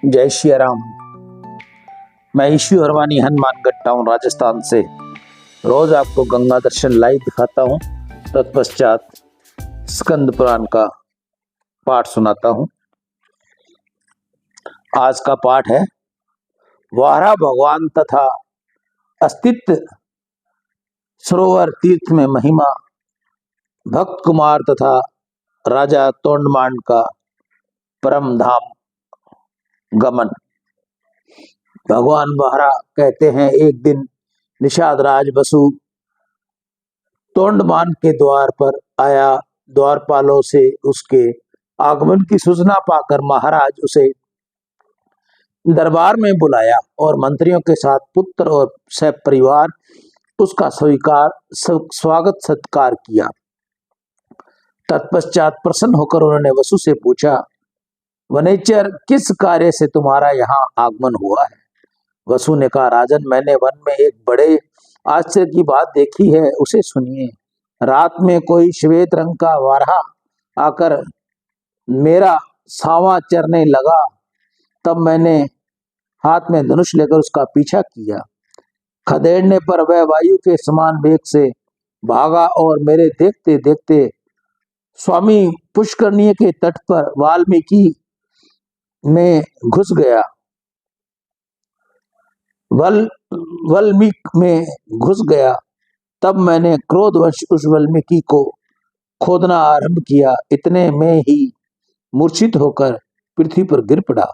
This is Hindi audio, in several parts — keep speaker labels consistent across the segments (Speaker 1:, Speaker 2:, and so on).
Speaker 1: जय श्री राम। मैं ईशु हरवानी हनुमानगढ़ टाउन राजस्थान से रोज आपको गंगा दर्शन लाइव दिखाता हूँ। तत्पश्चात स्कंद पुराण का पाठ सुनाता हूँ। आज का पाठ है वारा भगवान तथा अस्तित्व सरोवर तीर्थ में महिमा, भक्त कुमार तथा राजा तोंडमान का परम धाम गमन। भगवान वारा कहते हैं, एक दिन निषाद राज वसु तोंडमान के द्वार पर आया। द्वारपालों से उसके आगमन की सूचना पाकर महाराज उसे दरबार में बुलाया और मंत्रियों के साथ पुत्र और सह परिवार उसका स्वागत सत्कार किया। तत्पश्चात प्रसन्न होकर उन्होंने वसु से पूछा, वनेचर, किस कार्य से तुम्हारा यहाँ आगमन हुआ है? वसु ने कहा, राजन, मैंने वन में एक बड़े आश्चर्य की बात देखी है, उसे सुनिए। रात में कोई श्वेत रंग का वारहा आकर मेरा सावा चरने लगा। तब मैंने हाथ में धनुष लेकर उसका पीछा किया। खदेड़ने पर वह वायु के समान वेग से भागा और मेरे देखते देखते स्वामी पुष्करणी के तट पर वाल्मीकि में घुस गया। वाल्मीकि में घुस गया। तब मैंने क्रोधवश उस वाल्मीकि को खोदना आरंभ किया। इतने में ही मूर्छित होकर पृथ्वी पर गिर पड़ा।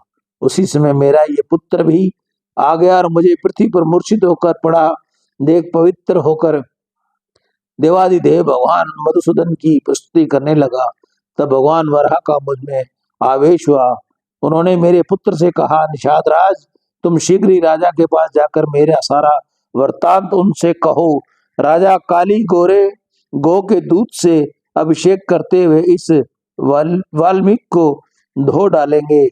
Speaker 1: उसी समय मेरा ये पुत्र भी आ गया और मुझे पृथ्वी पर मूर्छित होकर पड़ा देख पवित्र होकर देवादिदेव भगवान मधुसूदन की प्रस्तुति करने लगा। तब भगवान वराह का मुझ में आवेश हुआ। उन्होंने मेरे पुत्र से कहा, निषाद राज, तुम शीघ्र ही राजा के पास जाकर मेरा सारा वृत्तांत उनसे कहो। राजा काली गोरे गो के दूध से अभिषेक करते हुए इस वाल्मीकि को धो डालेंगे।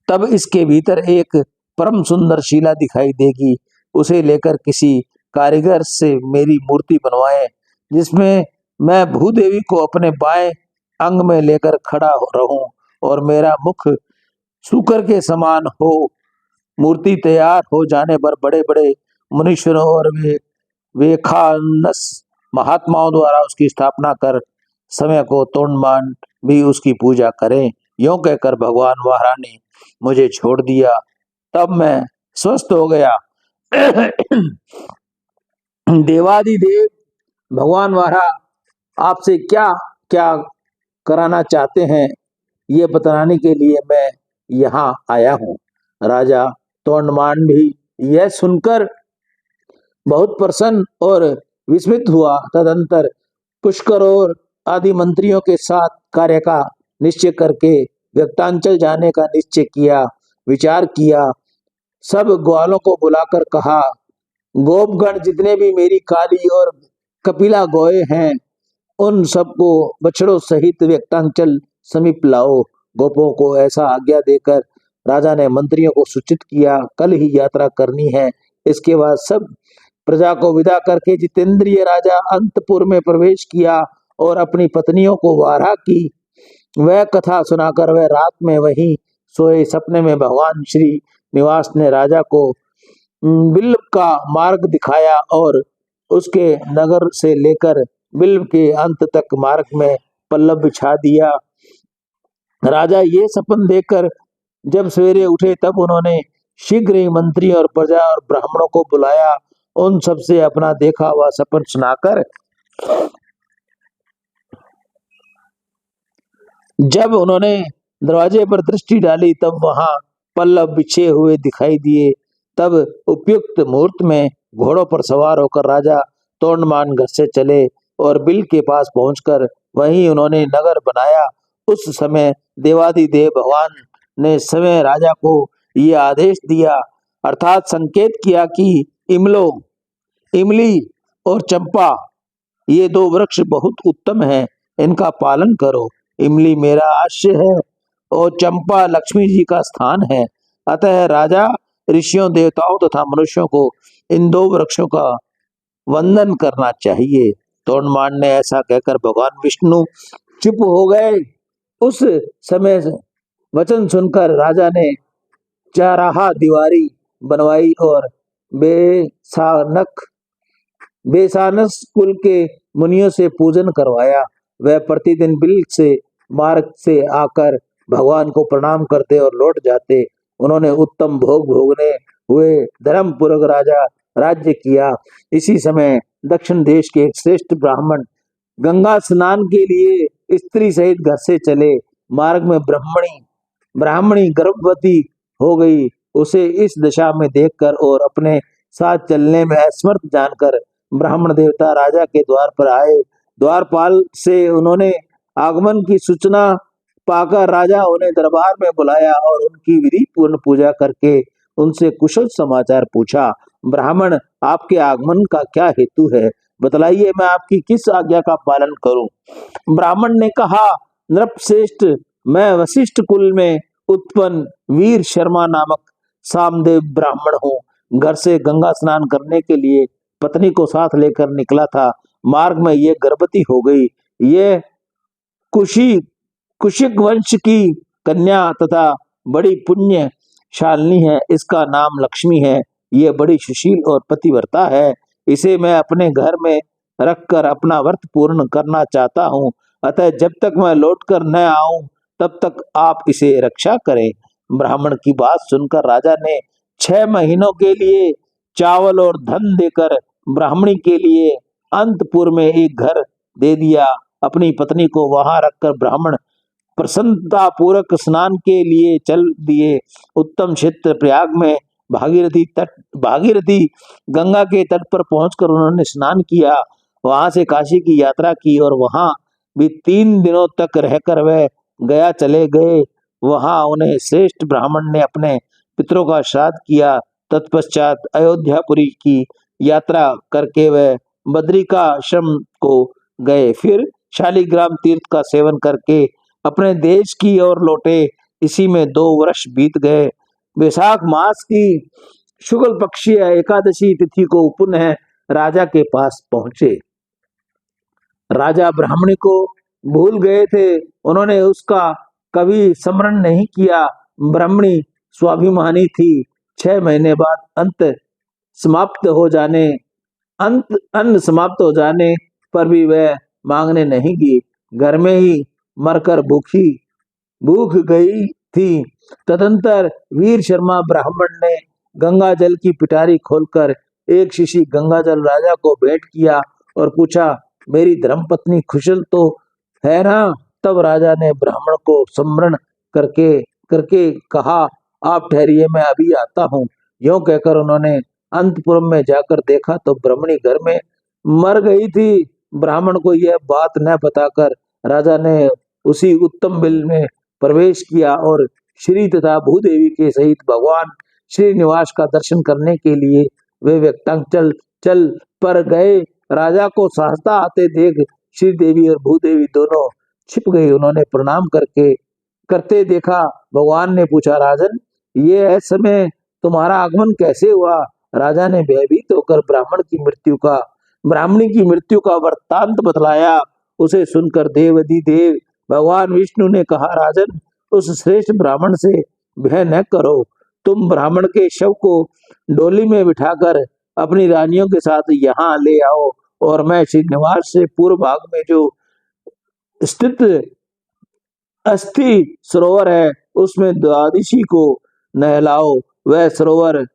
Speaker 1: तब इसके भीतर एक परम सुंदर शिला दिखाई देगी। उसे लेकर किसी कारीगर से मेरी मूर्ति बनवाएं, जिसमें मैं भूदेवी को अपने बाएं अंग में लेकर खड़ा रहूं और मेरा मुख सूकर के समान हो। मूर्ति तैयार हो जाने पर बड़े बड़े मुनीश्वरों और वेखानस महात्माओं द्वारा उसकी स्थापना कर समय को तोंडमान भी उसकी पूजा करें। यों कहकर भगवान वारा ने मुझे छोड़ दिया। तब मैं स्वस्थ हो गया। देवादिदेव भगवान वारा आपसे क्या क्या कराना चाहते हैं, ये बताने के लिए मैं यहाँ आया हूँ। राजा तोंडमान भी यह सुनकर बहुत प्रसन्न और विस्मित हुआ। तदंतर पुष्कर और आदि मंत्रियों के साथ कार्य का निश्चय करके व्यक्तांचल जाने का निश्चय किया, विचार किया। सब ग्वालों को बुलाकर कहा, गोपगण जितने भी मेरी काली और कपिला गोए हैं, उन सबको बछड़ों सहित व्यक्तांचल समीप लाओ। गोपों को ऐसा आज्ञा देकर राजा ने मंत्रियों को सूचित किया, कल ही यात्रा करनी है। इसके बाद सब प्रजा को विदा करके जितेंद्रिय राजा अंतपुर में प्रवेश किया और अपनी पत्नियों को वारा की वह कथा सुनाकर वह रात में वहीं सोए। सपने में भगवान श्री निवास ने राजा को बिल्व का मार्ग दिखाया और उसके नगर से लेकर बिल्व के अंत तक मार्ग में पल्लव बिछा दिया। राजा ये सपन देखकर जब सवेरे उठे, तब उन्होंने शीघ्र ही मंत्री और प्रजा और ब्राह्मणों को बुलाया। उन सबसे अपना देखा हुआ सपन सुनाकर जब उन्होंने दरवाजे पर दृष्टि डाली, तब वहां पल्लव बिछे हुए दिखाई दिए। तब उपयुक्त मुहूर्त में घोड़ों पर सवार होकर राजा तोंडमान घर से चले और बिल के पास पहुंचकर वहीं उन्होंने नगर बनाया। उस समय देवादिदेव भगवान ने समय राजा को यह आदेश दिया, अर्थात संकेत किया कि इमली और चंपा ये दो वृक्ष बहुत उत्तम हैं, इनका पालन करो। इमली मेरा आश्रय है और चंपा लक्ष्मी जी का स्थान है। अतः राजा ऋषियों, देवताओं तथा मनुष्यों को इन दो वृक्षों का वंदन करना चाहिए। तोंडमान ने ऐसा कहकर भगवान विष्णु चुप हो गए। उस समय वचन सुनकर राजा ने चाराहा दीवारी बनवाई और बेसानक बेसानस कुल के मुनियों से पूजन करवाया। वह प्रतिदिन बिल से मार्ग से आकर भगवान को प्रणाम करते और लौट जाते। उन्होंने उत्तम भोग भोगने हुए धर्मपूर्वक राजा राज्य किया। इसी समय दक्षिण देश के एक श्रेष्ठ ब्राह्मण गंगा स्नान के लिए स्त्री सहित घर से चले। मार्ग में ब्राह्मणी गर्भवती हो गई। उसे इस दशा में देखकर और अपने साथ चलने में असमर्थ जानकर ब्राह्मण देवता राजा के द्वार पर आए। द्वारपाल से उन्होंने आगमन की सूचना पाकर राजा उन्हें दरबार में बुलाया और उनकी विधि पूर्ण पूजा करके उनसे कुशल समाचार पूछा। ब्राह्मण, आपके आगमन का क्या हेतु है? बतलाइए, मैं आपकी किस आज्ञा का पालन करूं? ब्राह्मण ने कहा, नृपश्रेष्ठ, मैं वशिष्ठ कुल में उत्पन्न वीर शर्मा नामक सामदेव ब्राह्मण हूँ। घर से गंगा स्नान करने के लिए पत्नी को साथ लेकर निकला था। मार्ग में ये गर्भवती हो गई। ये कुशी कुशिक वंश की कन्या तथा बड़ी पुण्यशालिनी है। इसका नाम लक्ष्मी है। ये बड़ी सुशील और पतिव्रता है। इसे मैं अपने घर में रखकर अपना व्रत पूर्ण करना चाहता हूँ। अतः जब तक मैं लौटकर न आऊं तब तक आप इसे रक्षा करें। ब्राह्मण की बात सुनकर राजा ने 6 महीनों के लिए चावल और धन देकर ब्राह्मणी के लिए अंतपुर में एक घर दे दिया। अपनी पत्नी को वहां रखकर ब्राह्मण प्रसन्नता पूर्वक स्नान के लिए चल दिए। उत्तम क्षेत्र प्रयाग में भागीरथी गंगा के तट पर पहुंचकर उन्होंने स्नान किया। वहां से काशी की यात्रा की और वहां भी 3 दिनों तक रहकर वह गया चले गए। वहां उन्हें श्रेष्ठ ब्राह्मण ने अपने पितरों का श्राद्ध किया। तत्पश्चात अयोध्यापुरी की यात्रा करके वह बद्रिकाश्रम को गए। फिर शालिग्राम तीर्थ का सेवन करके अपने देश की ओर लौटे। इसी में 2 वर्ष बीत गए। वैशाख मास की शुक्ल पक्षीय एकादशी तिथि को पुनः राजा के पास पहुंचे। राजा ब्राह्मणी को भूल गए थे। उन्होंने उसका कभी स्मरण नहीं किया। ब्राह्मणी स्वाभिमानी थी। 6 महीने बाद अन्न समाप्त हो जाने पर भी वह मांगने नहीं गई। घर में ही मरकर भूख गई थी। तदंतर वीर शर्मा ब्राह्मण ने गंगा जल की पिटारी खोलकर एक शीशी गंगा जल राजा को भेंट किया और पूछा, मेरी धर्मपत्नी कुशल तो है ना? तब राजा ने ब्राह्मण को स्मरण करके करके कहा, आप ठहरिए, मैं अभी आता हूँ। यूं कहकर उन्होंने अंतपुर में जाकर देखा तो ब्राह्मणी घर में मर गई थी। ब्राह्मण को यह बात न बताकर राजा ने उसी उत्तम बिल में प्रवेश किया और श्री तथा भूदेवी के सहित भगवान श्रीनिवास का दर्शन करने के लिए वे व्यक्तांचल चल पर गए। राजा को सहसा आते देख श्रीदेवी और भूदेवी दोनों छिप गई। उन्होंने प्रणाम करते देखा। भगवान ने पूछा, राजन, ये समय तुम्हारा आगमन कैसे हुआ? राजा ने भयभीत होकर ब्राह्मणी की मृत्यु का वृत्तांत बतलाया। उसे सुनकर देवाधिदेव भगवान विष्णु ने कहा, राजन, उस श्रेष्ठ ब्राह्मण से भय न करो। तुम ब्राह्मण के शव को डोली में बिठाकर अपनी रानियों के साथ यहाँ ले आओ और मैं श्रीनिवास से पूर्व भाग में जो स्थित अस्थि सरोवर है उसमें द्वादशी को नहलाओ। वह सरोवर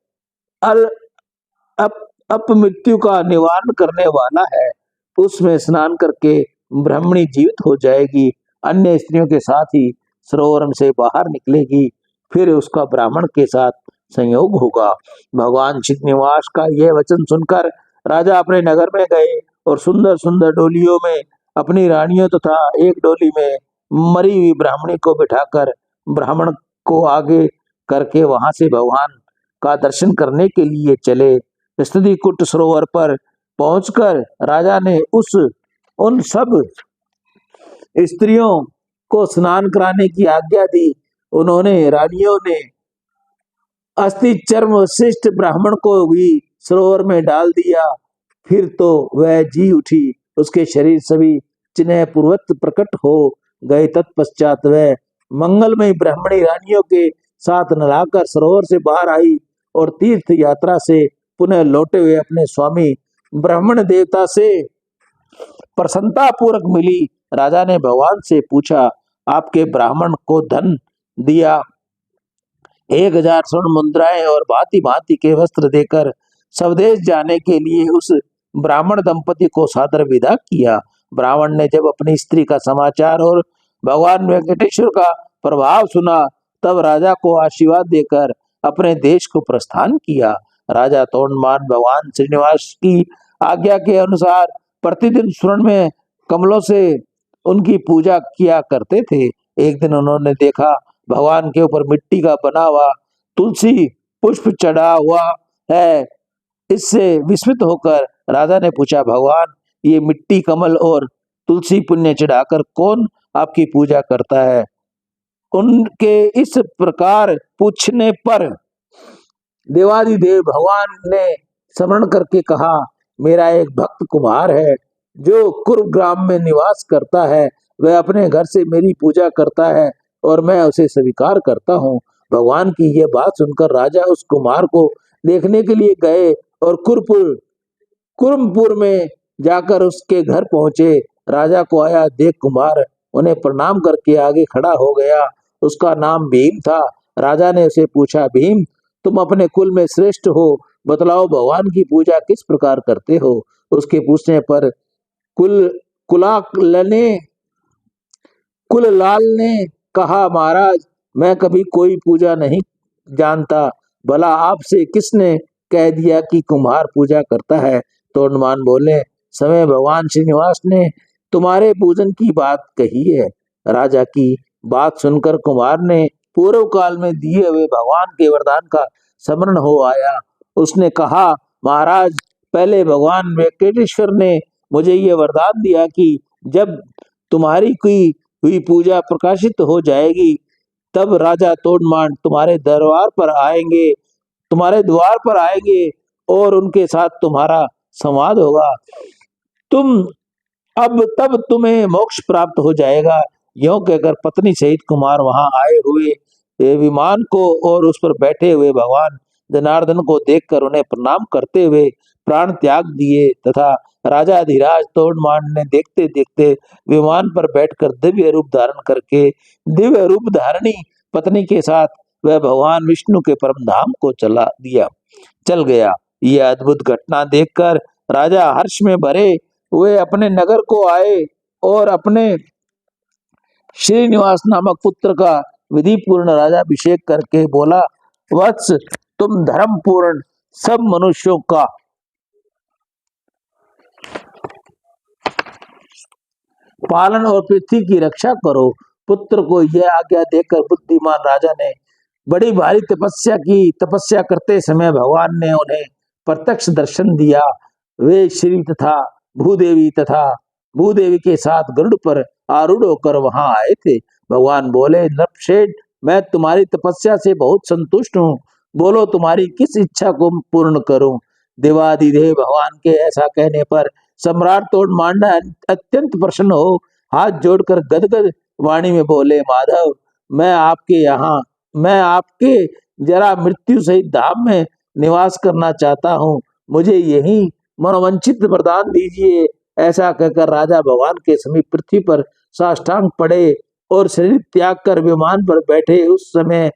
Speaker 1: अपमृत्यु का निवारण करने वाला है। उसमें स्नान करके ब्राह्मणी जीवित हो जाएगी। अन्य स्त्रियों के साथ ही सरोवर से बाहर निकलेगी। फिर उसका ब्राह्मण के साथ संयोग होगा। भगवान श्रीनिवास का यह वचन सुनकर राजा अपने नगर में गए और सुंदर सुंदर डोलियों में अपनी रानियों तथा एक डोली में मरी हुई ब्राह्मणी को बिठाकर ब्राह्मण को आगे करके वहां से भगवान का दर्शन करने के लिए चले। स्तुतिकुट सरोवर पर पहुंचकर राजा ने उन सब स्त्रियों को स्नान कराने की आज्ञा दी। उन्होंने रानियों ने अस्थि चर्म वशिष्ठ ब्राह्मण को भी सरोवर में डाल दिया। फिर तो वह जी उठी। उसके शरीर सभी चिन्ह पूर्वक प्रकट हो गए। तत्पश्चात वह मंगलमयी ब्राह्मणी रानियों के साथ नहाकर सरोवर से बाहर आई और तीर्थ यात्रा से पुनः लौटे हुए अपने स्वामी ब्राह्मण देवता से प्रसन्नता पूर्वक मिली। राजा ने भगवान से पूछा, आपके ब्राह्मण को धन दिया, 1000 स्वर्ण मुद्राएं और भांति भांति के वस्त्र देकर स्वदेश जाने के लिए उस ब्राह्मण दंपति को सादर विदा किया। ब्राह्मण ने जब अपनी स्त्री का समाचार और भगवान वेंकटेश्वर का प्रभाव सुना, तब राजा को आशीर्वाद देकर अपने देश को प्रस्थान किया। राजा तोंडमान भगवान श्रीनिवास की आज्ञा के अनुसार प्रतिदिन स्वर्ण में कमलों से उनकी पूजा किया करते थे। एक दिन उन्होंने देखा भगवान के ऊपर मिट्टी का बना हुआ तुलसी पुष्प चढ़ा हुआ है। इससे विस्मित होकर राजा ने पूछा, भगवान, ये मिट्टी, कमल और तुलसी पुण्य चढ़ाकर कौन आपकी पूजा करता है? उनके इस प्रकार पूछने पर देवादिदेव भगवान ने स्मरण करके कहा, मेरा एक भक्त कुमार है जो कुर्म ग्राम में निवास करता है। वह अपने घर से मेरी पूजा करता है और मैं उसे स्वीकार करता हूँ। भगवान की यह बात सुनकर राजा उस कुमार को देखने के लिए गए और कुर्मपुर में जाकर उसके घर पहुंचे। राजा को आया देख कुमार उन्हें प्रणाम करके आगे खड़ा हो गया। उसका नाम भीम था। राजा ने उसे पूछा, भीम, तुम अपने कुल में श्रेष्ठ हो, बतलाओ भगवान की पूजा किस प्रकार करते हो? उसके पूछने पर कुललाल ने कहा, महाराज, मैं कभी कोई पूजा नहीं जानता। भला आपसे किसने कह दिया कि कुम्हार पूजा करता है? तोंडमान बोले, समय भगवान श्रीनिवास ने तुम्हारे पूजन की बात कही है। राजा की बात सुनकर कुमार ने पूर्व काल में दिए हुए भगवान के वरदान का स्मरण हो आया। उसने कहा, महाराज, पहले भगवान वेंकटेश्वर ने मुझे ये वरदान दिया कि जब तुम्हारी की हुई पूजा प्रकाशित हो जाएगी, तब राजा तोंडमान तुम्हारे द्वार पर आएंगे और उनके साथ तुम्हारा संवाद होगा। तब तुम्हें मोक्ष प्राप्त हो जाएगा। यूं कहकर पत्नी सहित कुमार वहां आए हुए विमान को और उस पर बैठे हुए भगवान जनार्दन को देखकर उन्हें प्रणाम करते हुए प्राण त्याग दिए तथा राजाधिराज तोंडमान ने देखते देखते विमान पर बैठकर दिव्य रूप धारण करके दिव्य रूप धारणी पत्नी के साथ वह भगवान विष्णु के परम धाम को चल गया। यह अद्भुत घटना देखकर राजा हर्ष में भरे हुए अपने नगर को आए और अपने श्रीनिवास नामक पुत्र का विधि पूर्ण राजाभिषेक करके बोला, वत्स, तुम धर्म पूर्ण सब मनुष्यों का पालन और पृथ्वी की रक्षा करो। पुत्र को यह आज्ञा देकर बुद्धिमान राजा ने बड़ी भारी तपस्या की। तपस्या करते समय भगवान ने उन्हें प्रत्यक्ष दर्शन दिया। वे श्री तथा भूदेवी के साथ गरुड़ पर आरूढ़ होकर वहां आए थे। भगवान बोले, नृपशेठ, मैं तुम्हारी तपस्या से बहुत संतुष्ट हूँ। बोलो, तुम्हारी किस इच्छा को पूर्ण करूं? देवादिदेव भगवान के ऐसा कहने पर सम्राट तोंडमान अत्यंत प्रसन्न हो हाथ जोड़कर गदगद वाणी में बोले, माधव, मैं आपके जरा मृत्यु सहित धाम में निवास करना चाहता हूँ। मुझे यही मनोवांछित वरदान दीजिए। ऐसा कहकर राजा भगवान के समीप पृथ्वी पर साष्टांग पड़े और शरीर त्याग कर विमान पर बैठे। उस समय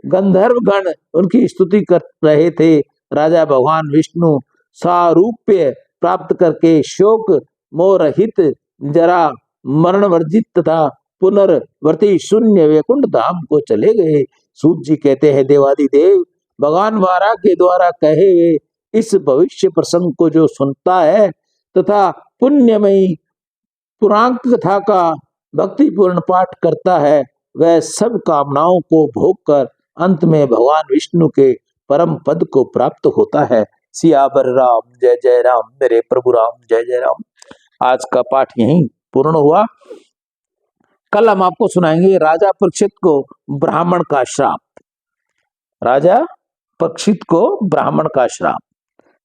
Speaker 1: गंधर्वगण उनकी स्तुति कर रहे थे। राजा भगवान विष्णु सारूप्य प्राप्त करके शोक मोरहित, जरा मरण वर्जित तथा पुनर्वर्ती शून्य वैकुंठ धाम को चले गए। सूत जी कहते हैं, देवादिदेव भगवान वारा के द्वारा कहे हुए इस भविष्य प्रसंग को जो सुनता है तथा पुण्यमयी पुराण कथा का भक्तिपूर्ण पाठ करता है, वह सब कामनाओं को भोग कर अंत में भगवान विष्णु के परम पद को प्राप्त होता है। सियावर राम, जय जय राम, मेरे प्रभु राम, जय जय राम। आज का पाठ यहीं पूर्ण हुआ। कल हम आपको सुनाएंगे राजा परीक्षित को ब्राह्मण का श्राप। राजा परीक्षित को ब्राह्मण का श्राप,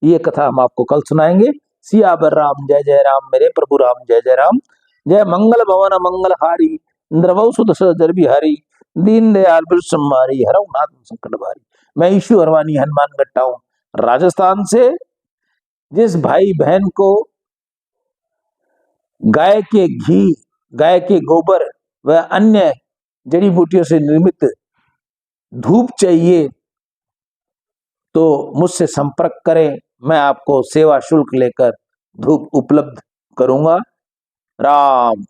Speaker 1: ये कथा हम आपको कल सुनाएंगे। सियावर राम, जय जय राम, मेरे प्रभु राम, जय जय राम। जय मंगल भवन मंगलहारी, द्रवौ सुत सहचर बिहारी, दीन दयाल बिरसम्हारी, हरौ नाथ संकट भारी। मैं ईशु हरवानी हनुमान गट्टा हूँ राजस्थान से। जिस भाई बहन को गाय के घी, गाय के गोबर व अन्य जड़ी बूटियों से निर्मित धूप चाहिए तो मुझसे संपर्क करें, मैं आपको सेवा शुल्क लेकर धूप उपलब्ध करूंगा। राम।